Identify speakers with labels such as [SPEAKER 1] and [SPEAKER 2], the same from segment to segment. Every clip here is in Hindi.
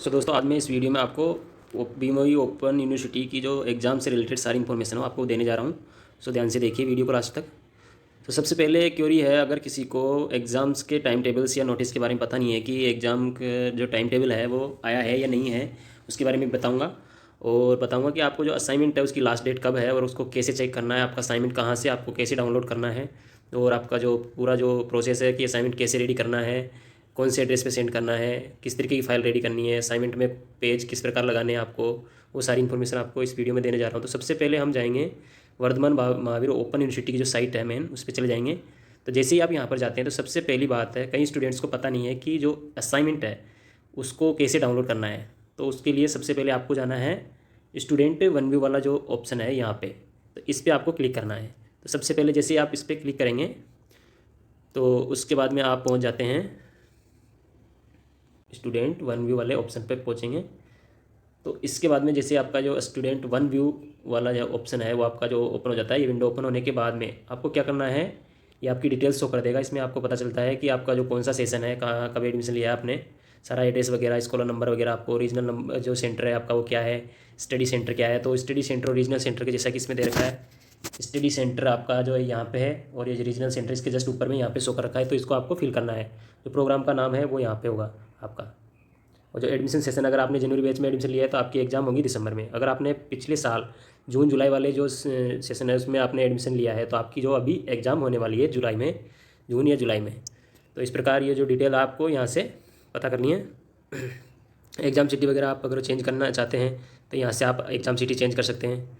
[SPEAKER 1] दोस्तों, आज मैं इस वीडियो में आपको बीमोई ओपन यूनिवर्सिटी की जो एग्ज़ाम से रिलेटेड सारी इन्फॉर्मेशन हो आपको देने जा रहा हूँ। ध्यान से देखिए वीडियो को लास्ट तक। सबसे पहले क्वेरी है, अगर किसी को एग्ज़ाम्स के टाइम टेबल्स या नोटिस के बारे में पता नहीं है कि एग्ज़ाम का जो टाइम टेबल है वो आया है या नहीं है, उसके बारे में बताऊँगा। और बताऊँगा कि आपको जो असाइनमेंट है उसकी लास्ट डेट कब है और उसको कैसे चेक करना है, आपका असाइनमेंट कहाँ से आपको कैसे डाउनलोड करना है, और आपका जो पूरा जो प्रोसेस है कि असाइनमेंट कैसे रेडी करना है, कौन से एड्रेस पे सेंड करना है, किस तरीके की फ़ाइल रेडी करनी है, असाइनमेंट में पेज किस प्रकार लगाने हैं आपको, वो सारी इन्फॉर्मेशन आपको इस वीडियो में देने जा रहा हूँ। तो सबसे पहले हम जाएंगे वर्धमान महावीर ओपन यूनिवर्सिटी की जो साइट है मेन, उस पर चले जाएंगे। तो जैसे ही आप यहाँ पर जाते हैं तो सबसे पहली बात है, कई स्टूडेंट्स को पता नहीं है कि जो असाइनमेंट है उसको कैसे डाउनलोड करना है। तो उसके लिए सबसे पहले आपको जाना है स्टूडेंट वन व्यू वाला जो ऑप्शन है यहाँ पे, तो इस पर आपको क्लिक करना है। तो सबसे पहले जैसे ही आप इस पर क्लिक करेंगे तो उसके बाद में आप पहुँच जाते हैं स्टूडेंट वन व्यू वाले ऑप्शन पे पहुँचेंगे। तो इसके बाद में जैसे आपका जो स्टूडेंट वन व्यू वाला जो ऑप्शन है वो आपका जो ओपन हो जाता है, ये विंडो ओपन होने के बाद में आपको क्या करना है, ये आपकी डिटेल्स शो कर देगा। इसमें आपको पता चलता है कि आपका जो कौन सा सेशन है, कहाँ कब एडमिशन लिया है आपने, सारा एड्रेस वगैरह, स्कॉलर नंबर वगैरह, आपको ओरिजिनल नंबर जो सेंटर है आपका वो क्या है, स्टडी सेंटर क्या है। तो स्टडी सेंटर ओरिजिनल सेंटर के जैसा कि इसमें दे रखा है, स्टडी सेंटर आपका जो है यहाँ पे है और ये रीजनल सेंटर इसके जस्ट ऊपर में यहाँ पे शो कर रखा है। तो इसको आपको फिल करना है, जो प्रोग्राम का नाम है वो यहाँ पे होगा आपका। और जो एडमिशन सेशन, अगर आपने जनवरी बैच में एडमिशन लिया है तो आपकी एग्ज़ाम होगी दिसंबर में। अगर आपने पिछले साल जून जुलाई वाले जो सेशन है उसमें आपने एडमिशन लिया है तो आपकी जो अभी एग्ज़ाम होने वाली है जुलाई में, जून या जुलाई में। तो इस प्रकार ये जो डिटेल आपको यहाँ से पता करनी है। एग्ज़ाम सिटी वगैरह आप अगर चेंज करना चाहते हैं तो यहाँ से आप एग्ज़ाम सिटी चेंज कर सकते हैं।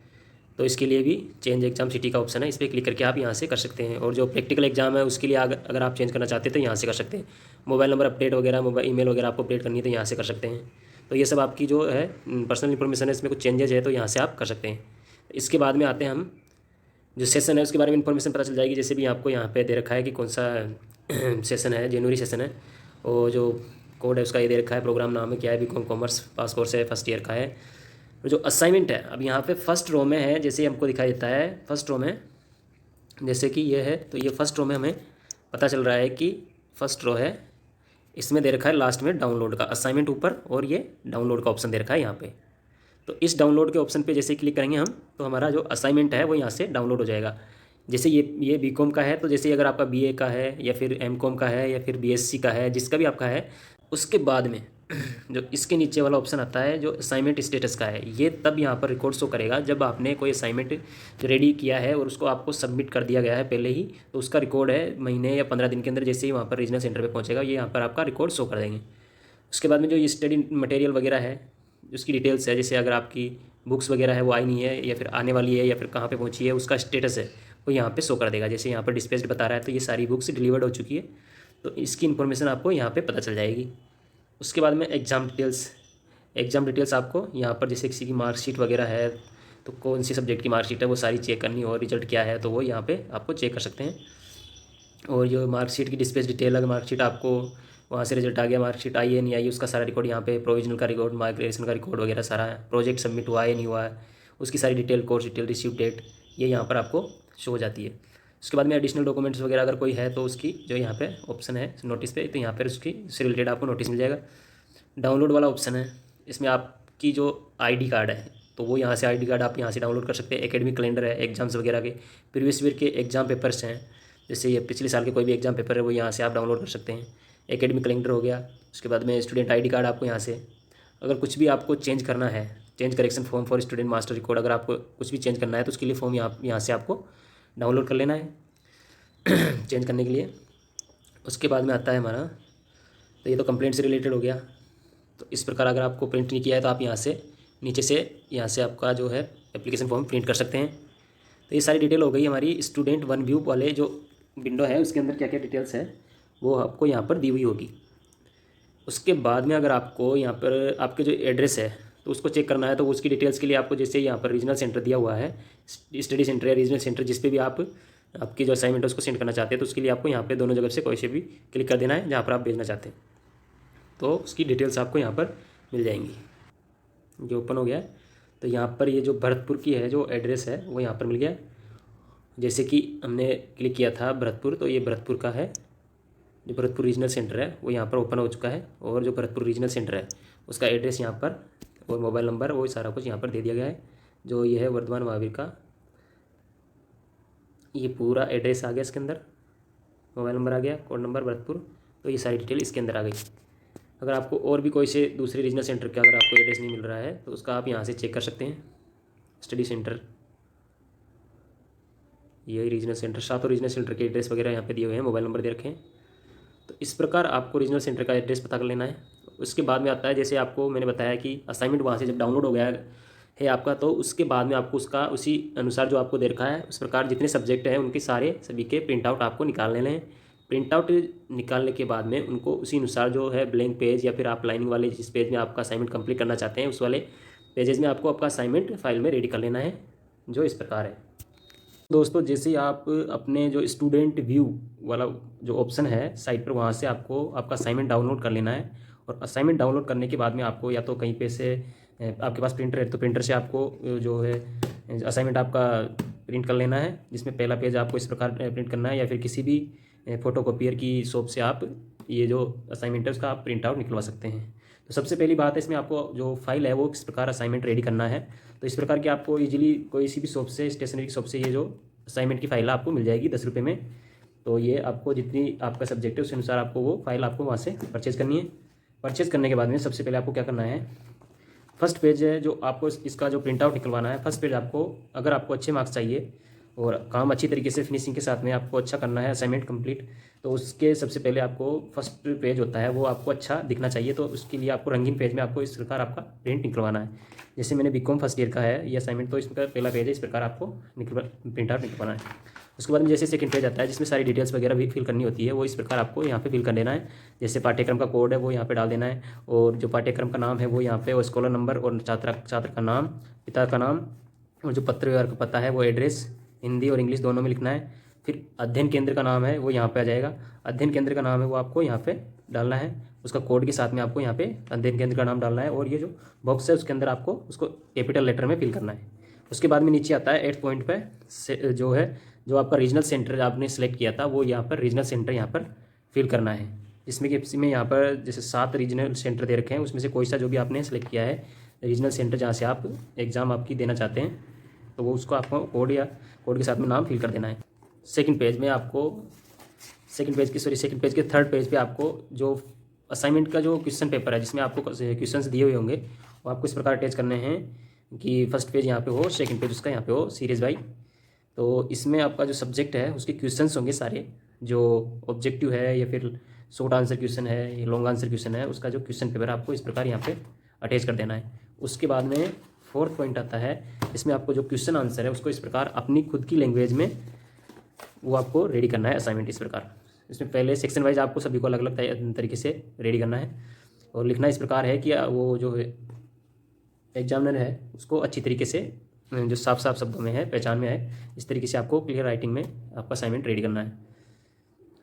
[SPEAKER 1] तो इसके लिए भी चेंज एग्ज़ाम सिटी का ऑप्शन है, इस पर क्लिक करके आप यहाँ से कर सकते हैं। और जो प्रैक्टिकल एग्जाम है उसके लिए अगर आप चेंज करना चाहते हैं तो यहाँ से कर सकते हैं। मोबाइल नंबर अपडेट वगैरह, मोबाइल ईमेल वगैरह आपको अपडेट करनी है तो यहाँ से कर सकते हैं। तो ये सब आपकी जो है पर्सनल इन्फॉर्मेशन है, इसमें कुछ चेंजेज है तो यहाँ से आप कर सकते हैं। इसके बाद में आते हैं हम जो सेशन है उसके बारे में इन्फॉर्मेशन पता चल जाएगी। जैसे भी आपको यहाँ पे दे रखा है कि कौन सा सेशन है, जनवरी सेशन है, और जो कोड है उसका ये दे रखा है, प्रोग्राम नाम है क्या है, बीकॉम कॉमर्स पास कोर्स है, फर्स्ट ईयर का है। जो असाइनमेंट है अब यहाँ पे फर्स्ट रो में है, जैसे हमको दिखाई देता है फर्स्ट रो में, जैसे कि ये है, तो ये फर्स्ट रो में हमें पता चल रहा है कि फर्स्ट रो है, इसमें दे रखा है लास्ट में डाउनलोड का असाइनमेंट ऊपर, और ये डाउनलोड का ऑप्शन दे रखा है यहाँ पे। तो इस डाउनलोड के ऑप्शन पे जैसे क्लिक करेंगे हम तो हमारा जो असाइनमेंट है वो यहाँ से डाउनलोड हो जाएगा। जैसे ये बीकॉम का है, तो जैसे अगर आपका बीए का है या फिर एमकॉम का है या फिर बीएससी का है, जिसका भी आपका है, उसके बाद में जो इसके नीचे वाला ऑप्शन आता है जो असाइनमेंट स्टेटस का है, ये तब यहाँ पर रिकॉर्ड शो करेगा जब आपने कोई असाइनमेंट रेडी किया है और उसको आपको सबमिट कर दिया गया है पहले ही, तो उसका रिकॉर्ड है महीने या 15 दिन के अंदर जैसे ही वहाँ पर रीजनल सेंटर पर पहुँचेगा, ये यहाँ पर आपका रिकॉर्ड शो कर देंगे। उसके बाद में जो ये स्टडी मटेरियल वगैरह है उसकी डिटेल्स है, जैसे अगर आपकी बुक्स वगैरह है वो आई नहीं है या फिर आने वाली है या फिर कहाँ पे पहुँची है, उसका स्टेटस है वो यहाँ पे शो कर देगा। जैसे यहाँ पर डिस्पैच्ड बता रहा है तो ये सारी बुक्स डिलीवर्ड हो चुकी है, तो इसकी इन्फॉर्मेशन आपको यहाँ पे पता चल जाएगी। उसके बाद में एग्ज़ाम डिटेल्स आपको यहाँ पर, जैसे किसी की मार्कशीट वगैरह है तो कौन सी सब्जेक्ट की मार्कशीट है वो सारी चेक करनी, और रिजल्ट क्या है तो वो यहाँ पर आपको चेक कर सकते हैं। और जो मार्कशीट की डिस्पैच डिटेल, अगर मार्कशीट आपको वहाँ से रिजल्ट आ गया, मार्कशीट आई है नहीं आई, उसका सारा रिकॉर्ड यहाँ पे, प्रोविजनल का रिकॉर्ड, माइग्रेशन का रिकॉर्ड वगैरह सारा है, प्रोजेक्ट सबमिट हुआ है नहीं हुआ है उसकी सारी detail, course detail, receive date, ये यहाँ पर आपको शो हो जाती है। उसके बाद में एडिशनल डॉक्यूमेंट्स वगैरह अगर कोई है तो उसकी जो यहाँ पे ऑप्शन है नोटिस पे, तो यहाँ पर उसकी से रिलेटेड आपको नोटिस मिल जाएगा। डाउनलोड वाला ऑप्शन है, इसमें आपकी जो ID कार्ड है तो वो यहाँ से ID कार्ड आप यहाँ से डाउनलोड कर सकते हैं। एकेडमिक कैलेंडर है, एग्जाम्स वगैरह के प्रीवियस ईयर के एग्जाम पेपर्स हैं, जैसे ये पिछले साल के कोई भी एग्जाम पेपर है वो यहाँ से आप डाउनलोड कर सकते हैं। एकेडमिक कैलेंडर हो गया। उसके बाद में स्टूडेंट ID कार्ड आपको यहाँ से, अगर कुछ भी आपको चेंज करना है, change correction form for student master record, अगर आपको कुछ भी चेंज करना है तो उसके लिए फॉर्म यहाँ से आपको डाउनलोड कर लेना है चेंज करने के लिए। उसके बाद में आता है हमारा, तो ये तो कंप्लेंट से रिलेटेड हो गया। तो इस प्रकार अगर आपको प्रिंट नहीं किया है तो आप यहाँ से नीचे से यहाँ से आपका जो है एप्लीकेशन फॉर्म प्रिंट कर सकते हैं। तो ये सारी डिटेल हो गई हमारी स्टूडेंट वन व्यू वाले जो विंडो है उसके अंदर क्या क्या डिटेल्स है वो आपको यहाँ पर दी हुई होगी। उसके बाद में अगर आपको यहाँ पर आपके जो एड्रेस है तो उसको चेक करना है, तो उसकी डिटेल्स के लिए आपको जैसे यहाँ पर रीजनल सेंटर दिया हुआ है, स्टडी सेंटर या रीजनल सेंटर, जिस पे भी आप आपकी जो असाइनमेंट है उसको सेंड करना चाहते हैं, तो उसके लिए आपको यहाँ पे दोनों जगह से कोई से भी क्लिक कर देना है जहाँ पर आप भेजना चाहते हैं, तो उसकी डिटेल्स आपको यहाँ पर मिल जाएंगी। जो ओपन हो गया है तो यहाँ पर ये जो भरतपुर की है जो एड्रेस है वो यहाँ पर मिल गया। जैसे कि हमने क्लिक किया था भरतपुर, तो ये भरतपुर का है, जो भरतपुर रीजनल सेंटर है वो यहाँ पर ओपन हो चुका है, और जो भरतपुर रीजनल सेंटर है उसका एड्रेस यहाँ पर और मोबाइल नंबर वो सारा कुछ यहाँ पर दे दिया गया है। जो ये है वर्धमान महावीर का ये पूरा एड्रेस आ गया, इसके अंदर मोबाइल नंबर आ गया, कोड नंबर भरतपुर, तो ये सारी डिटेल इसके अंदर आ गई। अगर आपको और भी कोई से दूसरे रीजनल सेंटर का अगर आपको एड्रेस नहीं मिल रहा है तो उसका आप यहाँ से चेक कर सकते हैं। स्टडी सेंटर, यही रीजनल सेंटर, सातों रीजनल सेंटर के एड्रेस वगैरह यहाँ पे दिए हुए हैं, मोबाइल नंबर दे रखे हैं। तो इस प्रकार आपको रीजनल सेंटर का एड्रेस पता कर लेना है। उसके बाद में आता है, जैसे आपको मैंने बताया कि असाइनमेंट वहाँ से जब डाउनलोड हो गया है आपका, तो उसके बाद में आपको उसका उसी अनुसार जो आपको दे रखा है उस प्रकार जितने सब्जेक्ट हैं उनके सभी के प्रिंट आउट आपको निकाल लेने हैं। प्रिंट आउट निकालने के बाद में उनको उसी अनुसार जो है ब्लैंक पेज या फिर आप लाइनिंग वाले जिस पेज में आपका असाइनमेंट कंप्लीट करना चाहते हैं उस वाले पेजेस में आपको आपका असाइनमेंट फाइल में रेडी कर लेना है, जो इस प्रकार है। दोस्तों, जैसे ही आप अपने जो स्टूडेंट व्यू वाला जो ऑप्शन है साइट पर, वहाँ से आपको आपका असाइनमेंट डाउनलोड कर लेना है। और असाइनमेंट डाउनलोड करने के बाद में आपको या तो कहीं पे से आपके पास प्रिंटर है तो प्रिंटर से आपको जो है असाइनमेंट आपका प्रिंट कर लेना है, जिसमें पहला पेज आपको इस प्रकार प्रिंट करना है, या फिर किसी भी फ़ोटोकॉपियर की शॉप से आप ये जो असाइनमेंट है उसका आप प्रिंट आउट निकलवा सकते हैं। तो सबसे पहली बात है, इसमें आपको जो फाइल है वो किस प्रकार असाइनमेंट रेडी करना है। तो इस प्रकार की आपको इजीली कोई सी भी शॉप से, स्टेशनरी की शॉप से ये जो असाइनमेंट की फाइल आपको मिल जाएगी 10 रुपये में। तो ये आपको जितनी आपका सब्जेक्ट है उस अनुसार आपको वो फाइल आपको वहाँ से परचेज़ करनी है। परचेज़ करने के बाद में सबसे पहले आपको क्या करना है, फर्स्ट पेज है जो आपको इसका जो प्रिंट आउट निकलवाना है। फर्स्ट पेज आपको, अगर आपको अच्छे मार्क्स चाहिए और काम अच्छी तरीके से फिनिशिंग के साथ में आपको अच्छा करना है असाइनमेंट कंप्लीट, तो उसके सबसे पहले आपको फर्स्ट पेज होता है वो आपको अच्छा दिखना चाहिए। तो उसके लिए आपको रंगीन पेज में आपको इस प्रकार आपका प्रिंट निकलवाना है। जैसे मैंने बीकॉम फर्स्ट ईयर का है ये असाइनमेंट, तो इसका पहला पेज है, इस प्रकार आपको प्रिंट आउट निकलवाना है। उसके बाद में जैसे सेकंड पेज आता है जिसमें सारी डिटेल्स वगैरह भी फिल करनी होती है, वो इस प्रकार आपको यहाँ पे फिल कर देना है। जैसे पाठ्यक्रम का कोड है वो यहाँ पे डाल देना है, और जो पाठ्यक्रम का नाम है वो यहाँ पे, और स्कॉलर नंबर, और छात्र का नाम, पिता का नाम, और जो पत्र व्यवहार का पता है वो एड्रेस हिंदी और इंग्लिश दोनों में लिखना है। फिर अध्ययन केंद्र का नाम है वो यहाँ पे आ जाएगा, अध्ययन केंद्र का नाम है वो आपको यहाँ पे डालना है, उसका कोड के साथ में आपको यहाँ पे अध्ययन केंद्र का नाम डालना है, और ये जो बॉक्स है उसके अंदर आपको उसको कैपिटल लेटर में फिल करना है। उसके बाद में नीचे आता है 8 पॉइंट पे जो है जो आपका रीजनल सेंटर आपने सेलेक्ट किया था वो यहाँ पर रीजनल सेंटर यहाँ पर फिल करना है, जिसमें कि इसमें यहाँ पर जैसे 7 रीजनल सेंटर दे रखे हैं, उसमें से कोई सा जो भी आपने सेलेक्ट किया है रीजनल सेंटर जहाँ से आप एग्ज़ाम आपकी देना चाहते हैं, तो वो उसको आपको कोड या कोड के साथ में नाम फिल कर देना है। सेकंड पेज के थर्ड पेज पे आपको जो असाइनमेंट का जो क्वेश्चन पेपर है जिसमें आपको क्वेश्चंस दिए हुए होंगे वो आपको इस प्रकार अटैच करने हैं कि फर्स्ट पेज यहाँ पे हो, सेकंड पेज उसका यहाँ पे हो सीरीज बाई। तो इसमें आपका जो सब्जेक्ट है उसके क्वेश्चंस होंगे सारे, जो ऑब्जेक्टिव है या फिर शॉर्ट आंसर क्वेश्चन है या लॉन्ग आंसर क्वेश्चन है, उसका जो क्वेश्चन पेपर आपको इस प्रकार यहाँ पे अटैच कर देना है। उसके बाद में फोर्थ पॉइंट आता है, इसमें आपको जो क्वेश्चन आंसर है उसको इस प्रकार अपनी खुद की लैंग्वेज में वो आपको रेडी करना है असाइनमेंट इस प्रकार। इसमें पहले सेक्शन वाइज आपको सभी को अलग अलग तरीके से रेडी करना है, और लिखना इस प्रकार है कि वो जो एग्जामिनर है उसको अच्छी तरीके से जो साफ साफ शब्दों में है, पहचान में है, इस तरीके से आपको क्लियर राइटिंग में आपका असाइनमेंट रेडी करना है।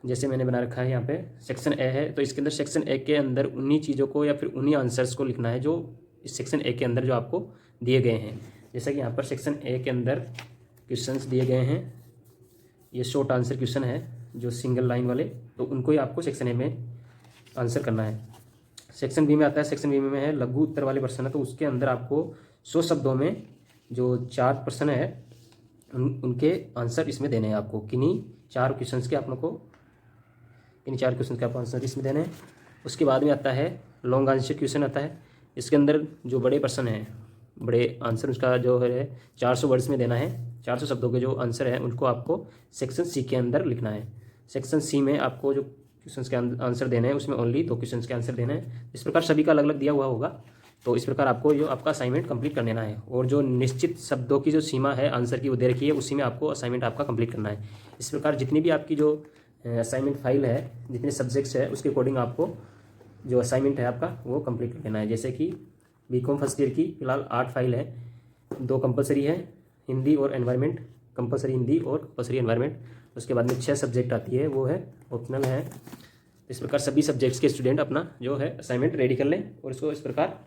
[SPEAKER 1] जैसे मैंने बना रखा है यहाँ पे सेक्शन ए है, तो इसके अंदर सेक्शन ए के अंदर उन्हीं चीज़ों को या फिर उन्हीं आंसर्स को लिखना है जो इस सेक्शन ए के अंदर जो आपको दिए गए हैं। जैसा कि यहाँ पर सेक्शन ए के अंदर क्वेश्चंस दिए गए हैं, ये शॉर्ट आंसर क्वेश्चन है जो सिंगल लाइन वाले, तो उनको ही आपको सेक्शन ए में आंसर करना है। सेक्शन बी में आता है, सेक्शन बी में है लघु उत्तर वाले प्रश्न है, तो उसके अंदर आपको 100 शब्दों में जो 4 प्रश्न है उनके आंसर इसमें देने हैं आपको। किन्हीं 4 क्वेश्चंस के आपको आंसर इसमें देने हैं। उसके बाद में आता है लॉन्ग आंसर क्वेश्चन आता है, इसके अंदर जो बड़े प्रश्न हैं, बड़े आंसर उसका जो है 400 वर्ड्स में देना है। 400 शब्दों के जो आंसर है उनको आपको सेक्शन सी के अंदर लिखना है। सेक्शन सी में आपको जो क्वेश्चंस के आंसर देने हैं उसमें ओनली 2 क्वेश्चंस के आंसर देने हैं। इस प्रकार सभी का अलग अलग दिया हुआ होगा, तो इस प्रकार आपको जो आपका असाइनमेंट कंप्लीट कर लेना है, और जो निश्चित शब्दों की जो सीमा है आंसर की वो दे रखी है, उसी में आपको असाइनमेंट आपका कंप्लीट करना है। इस प्रकार जितनी भी आपकी जो असाइनमेंट फाइल है, जितने सब्जेक्ट्स है उसके अकॉर्डिंग आपको जो असाइनमेंट है आपका वो कंप्लीट कर लेना है। जैसे कि बीकॉम फर्स्ट ईयर की फिलहाल 8 फाइल है, 2 कंपलसरी है, हिंदी और एनवायरनमेंट, कंपलसरी हिंदी और कंपलसरी एनवायरनमेंट। उसके बाद में 6 सब्जेक्ट आती है, वो है ऑप्शनल है। इस प्रकार सभी सब्जेक्ट्स के स्टूडेंट अपना जो है असाइनमेंट रेडी कर लें और इसको इस प्रकार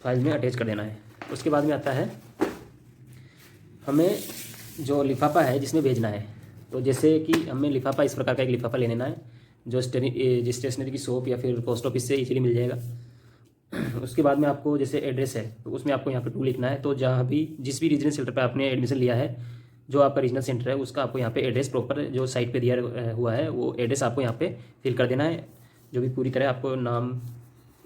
[SPEAKER 1] फाइल में अटैच कर देना है। उसके बाद में आता है हमें जो लिफाफा है जिसमें भेजना है, तो जैसे कि हमें लिफाफा इस प्रकार का एक लिफाफा ले लेना है जो स्टेशनरी की शॉप या फिर पोस्ट ऑफिस से इजीली मिल जाएगा। उसके बाद में आपको जैसे एड्रेस है तो उसमें आपको यहाँ पे 2 लिखना है। तो जहाँ भी जिस भी रीजनल सेंटर पे आपने एडमिशन लिया है, जो आपका रीजनल सेंटर है उसका आपको यहाँ पे एड्रेस प्रॉपर जो साइट पे दिया हुआ है वो एड्रेस आपको यहाँ पे फिल कर देना है। जो भी पूरी तरह आपको नाम,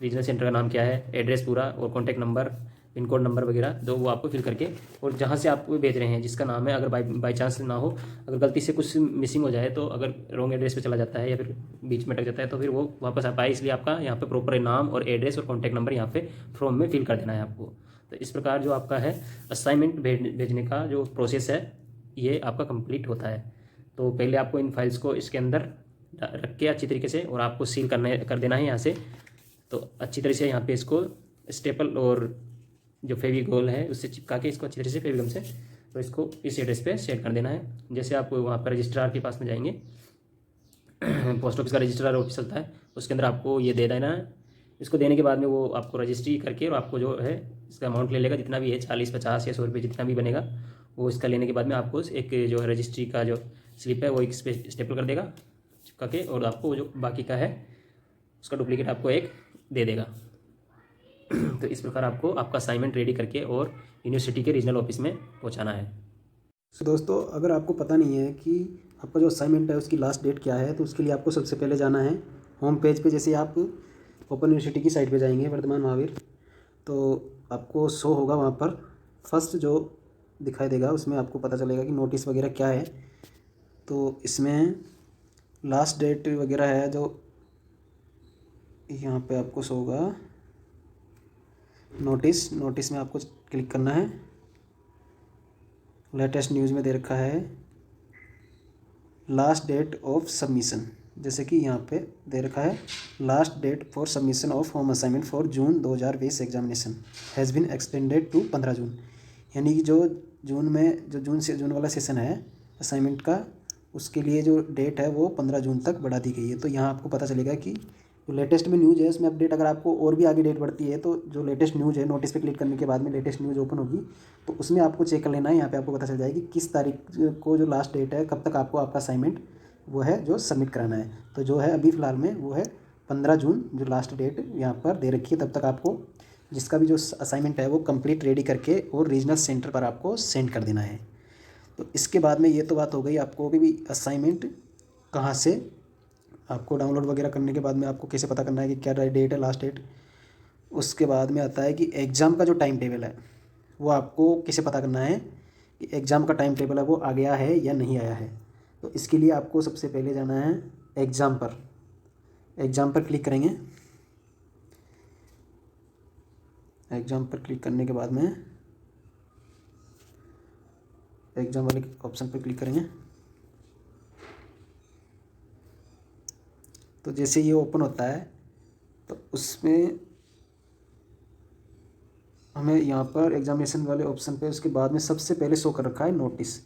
[SPEAKER 1] रीजनल सेंटर का नाम क्या है, एड्रेस पूरा और contact number, pin code number वगैरह जो वो आपको फिल करके, और जहाँ से आप भेज रहे हैं जिसका नाम है, अगर बाई चांस ना हो, अगर गलती से कुछ मिसिंग हो जाए तो अगर रॉन्ग एड्रेस पे चला जाता है या फिर बीच में अटक जाता है तो फिर वो वापस आ पाए, इसलिए आपका यहाँ पे प्रॉपर नाम और एड्रेस और कॉन्टैक्ट नंबर यहाँ पे फॉर्म में फिल कर देना है आपको। तो इस प्रकार जो आपका है असाइनमेंट भेजने का जो प्रोसेस है ये आपका कंप्लीट होता है। तो पहले आपको इन फाइल्स को इसके अंदर रख के अच्छी तरीके से और आपको सील कर देना है यहाँ से। तो अच्छी तरह से यहाँ पे इसको स्टेपल और जो फेविकोल है उससे चिपका के इसको अच्छी तरह से फेविगम से तो इसको इस एड्रेस पे सेट कर देना है। जैसे आप वहाँ पर रजिस्ट्रार के पास में जाएंगे, पोस्ट ऑफिस का रजिस्ट्रार ऑफिस चलता है, उसके अंदर आपको ये दे देना है। इसको देने के बाद में वो आपको रजिस्ट्री करके और आपको जो है इसका अमाउंट ले लेगा, जितना भी है 40, 50 या 100 रुपये जितना भी बनेगा, वो इसका लेने के बाद में आपको एक जो है रजिस्ट्री का जो स्लिप है वो एक स्टेपल कर देगा चिपका के, और आपको जो बाकी का है उसका डुप्लीकेट आपको एक दे देगा। तो इस प्रकार आपको आपका असाइनमेंट रेडी करके और यूनिवर्सिटी के रीजनल ऑफिस में पहुंचाना है।
[SPEAKER 2] तो दोस्तों, अगर आपको पता नहीं है कि आपका जो असाइनमेंट है उसकी लास्ट डेट क्या है, तो उसके लिए आपको सबसे पहले जाना है होम पेज पे। जैसे आप ओपन यूनिवर्सिटी की साइट पे जाएंगे, वर्धमान महावीर, तो आपको शो होगा वहाँ पर फर्स्ट जो दिखाई देगा उसमें आपको पता चलेगा कि नोटिस वगैरह क्या है। तो इसमें लास्ट डेट वगैरह है जो यहाँ पे आपको शो होगा। नोटिस में आपको क्लिक करना है। लेटेस्ट न्यूज़ में दे रखा है लास्ट डेट ऑफ सबमिशन, जैसे कि यहाँ पे दे रखा है last date for submission of home assignment for June 2020 examination has been extended to 15 June. यानी कि जो जून वाला सेशन है असाइनमेंट का, उसके लिए जो डेट है वो 15 जून तक बढ़ा दी गई है। तो यहाँ आपको पता चलेगा कि जो लेटेस्ट में न्यूज़ है उसमें अपडेट, अगर आपको और भी आगे डेट बढ़ती है तो जो लेटेस्ट न्यूज़ है नोटिस पे क्लिक करने के बाद में लेटेस्ट न्यूज़ ओपन होगी तो उसमें आपको चेक कर लेना है। यहाँ पे आपको पता चल जाएगी किस तारीख को जो लास्ट डेट है, कब तक आपको आपका असाइनमेंट वो है जो सबमिट कराना है। तो जो है अभी फ़िलहाल में वो है 15 जून जो लास्ट डेट यहाँ पर दे रखी है। तब तक आपको जिसका भी जो असाइनमेंट है वो कंप्लीट रेडी करके और रीजनल सेंटर पर आपको सेंड कर देना है। तो इसके बाद में ये तो बात हो गई आपको भी असाइनमेंट कहाँ से आपको डाउनलोड वगैरह करने के बाद में आपको कैसे पता करना है कि क्या डेट है लास्ट डेट। उसके बाद में आता है कि एग्ज़ाम का जो टाइम टेबल है वो आपको कैसे पता करना है कि एग्ज़ाम का टाइम टेबल है वो आ गया है या नहीं आया है। तो इसके लिए आपको सबसे पहले जाना है एग्ज़ाम पर क्लिक करेंगे। एग्ज़ाम पर क्लिक करने के बाद में एग्ज़ाम वाले ऑप्शन पर क्लिक करेंगे। तो जैसे ये ओपन होता है तो उसमें हमें यहाँ पर एग्जामिनेशन वाले ऑप्शन पे उसके बाद में सबसे पहले शो कर रखा है नोटिस।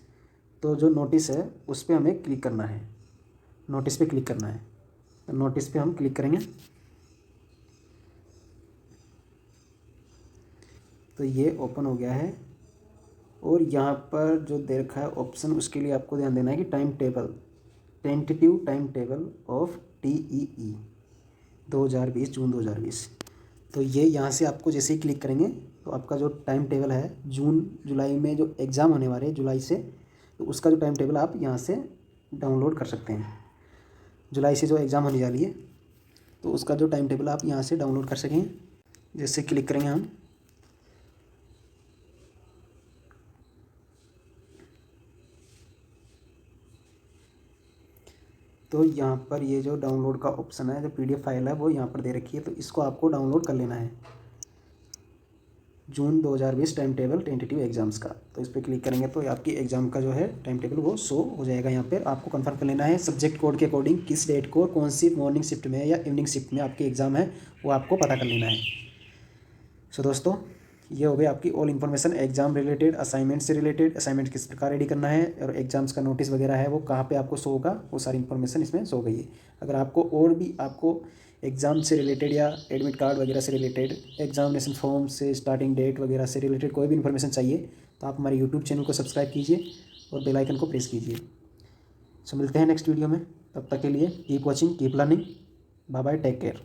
[SPEAKER 2] तो जो नोटिस है उस पर हमें क्लिक करना है, नोटिस पे क्लिक करना है। तो नोटिस पे हम क्लिक करेंगे तो ये ओपन हो गया है। और यहाँ पर जो दे रखा है ऑप्शन उसके लिए आपको ध्यान देना है कि time table, tentative time table of TEE 2020 जून 2020। तो ये यहाँ से आपको जैसे ही क्लिक करेंगे तो आपका जो टाइम टेबल है जून जुलाई में जो एग्ज़ाम होने वाले हैं जुलाई से, तो उसका जो टाइम टेबल आप यहाँ से डाउनलोड कर सकते हैं। जुलाई से जो एग्ज़ाम होने वाली है तो उसका जो टाइम टेबल आप यहाँ से डाउनलोड कर सकें। जैसे क्लिक करेंगे हम तो यहाँ पर ये जो डाउनलोड का ऑप्शन है, जो PDF फाइल है वो यहाँ पर दे रखी है। तो इसको आपको डाउनलोड कर लेना है, जून 2020 टाइम टेबल टेंटेटिव एग्जाम्स का। तो इस पर क्लिक करेंगे तो आपकी एग्ज़ाम का जो है टाइम टेबल वो शो हो जाएगा। यहाँ पर आपको कंफर्म कर लेना है सब्जेक्ट कोड के अकॉर्डिंग किस डेट को कौन सी मॉर्निंग शिफ्ट में या इवनिंग शिफ्ट में आपकी एग्ज़ाम है वो आपको पता कर लेना है। सो दोस्तों, ये हो गई आपकी all information exam related, assignment से रिलेटेड, असाइनमेंट किस प्रकार रेडी करना है और एग्जाम्स का नोटिस वगैरह है वो कहाँ पे आपको शो होगा, वो सारी इन्फॉर्मेशन इसमें शो गई है। अगर आपको और भी आपको एग्ज़ाम से रिलेटेड या एडमिट कार्ड वगैरह से रिलेटेड, एग्जामिनेशन फॉर्म से स्टार्टिंग डेट वगैरह से रिलेटेड कोई भी इन्फॉर्मेशन चाहिए तो आप हमारे यूट्यूब चैनल को सब्सक्राइब कीजिए और बेल आइकन को प्रेस कीजिए। सो मिलते हैं नेक्स्ट वीडियो में, तब तक के लिए keep watching, keep learning, bye bye, take care.